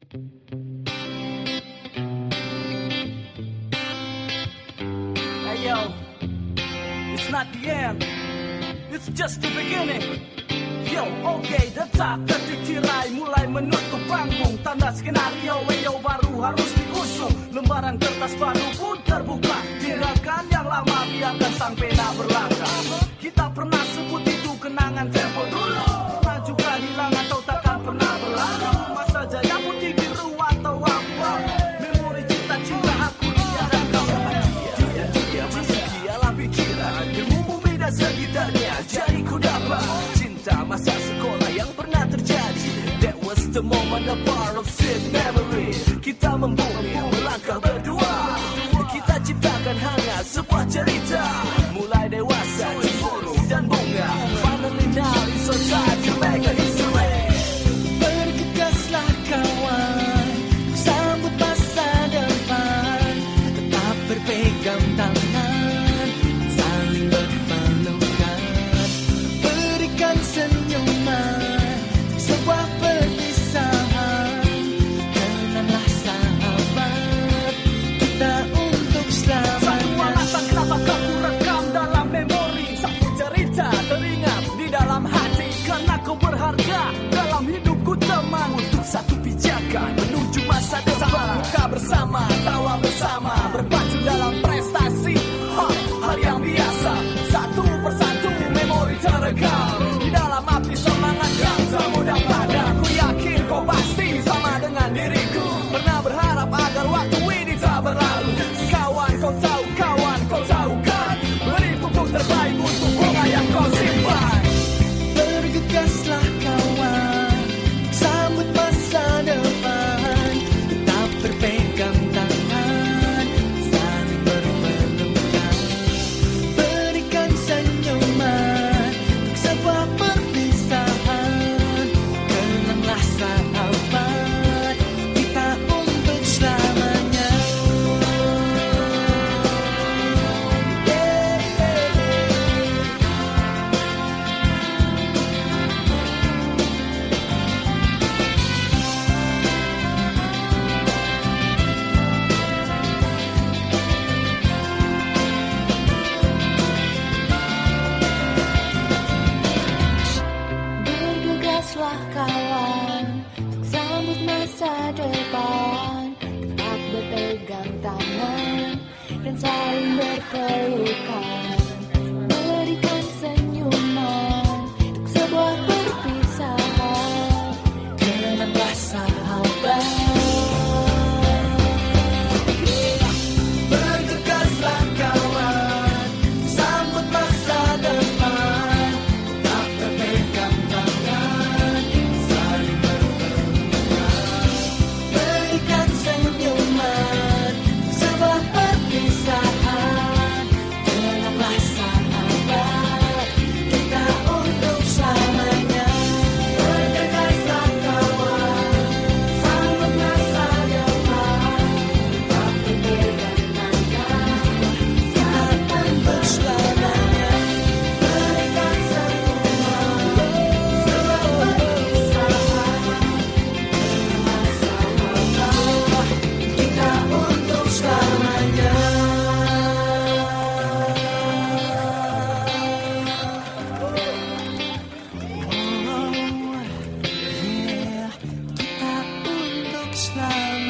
Hey yo, it's not the end, it's just the beginning. Yo, oke, detak detik tirai mulai menutup panggung. Tanda skenario baru harus diusung. Lembaran kertas baru pun terbuka. Tinggalkan yang lama, biarkan sang pena berlangkah. Kita pernah sebut itu kenangan tempo dulu. Pernah juga hilang atau takkan pernah berlalu. Masa jaya putih biru atau abu-abu. Memori cinta-cinta aku, dia dan kau. Dia masih dialah pikiran. Ilmu bumi dan sekitarnya jadi ku dapat. Masa sekolah yang pernah terjadi. That was the moment, a part of sweet memory. Kita membumi, melangkah berdua. Kita ciptakan hangat sebuah cerita. Mulai dewasa, cemburu dan bunga. Finally now it's so time to make a history. Bergegaslah kawan, sambut masa depan. Tetap berpegang tangan, saling berpelukan. Berikan senyuman, sebuah perpisahan. Kenanglah sahabat, kita untuk selamanya. Satu alasan kenapa kau rekam dalam memori. Satu cerita teringat di dalam hati. Karena kau berharga dalam hidupku teman. Untuk satu pijakan menuju masa depan. Buka bersama, tawa bersama, berpacu dalam prestasi. Hal yang biasa, satu persatu memori terekam. Di dalam api semangat yang termudah pada. Ku yakin kau pasti sama dengan diriku. Pernah berharap agar waktu ini tak berlalu. Kawan kau tahu kan. Beri pupuk terbaik untuk bunga yang kau simpan. Bergegaslah kawan, sambut masa depan. Tetap berpegang tangan, saling berpelukan. Berikan senyuman, sebuah perpisahan. Kenanglah sahabat, kita untuk selamanya. Bergegaslah kawan, untuk sambut masa depan. Tetap berpegang tangan dan saling berpelukan. Berikan senyuman untuk sebuah perpisahan. Kenanglah sahabat. Bergegaslah kawan, sambut masa depan. Tetap berpegang tangan, saling berpelukan. Berikan senyuman, sebuah perpisahan. Kenanglah sahabat, kita untuk selamanya. Bergegaslah kawan, sambut masa depan. Tetap berpegang tangan, kita untuk selamanya. Berikan senyuman, sebuah perpisahan. Kenanglah sahabat, kita untuk selamanya. Kita untuk selamanya.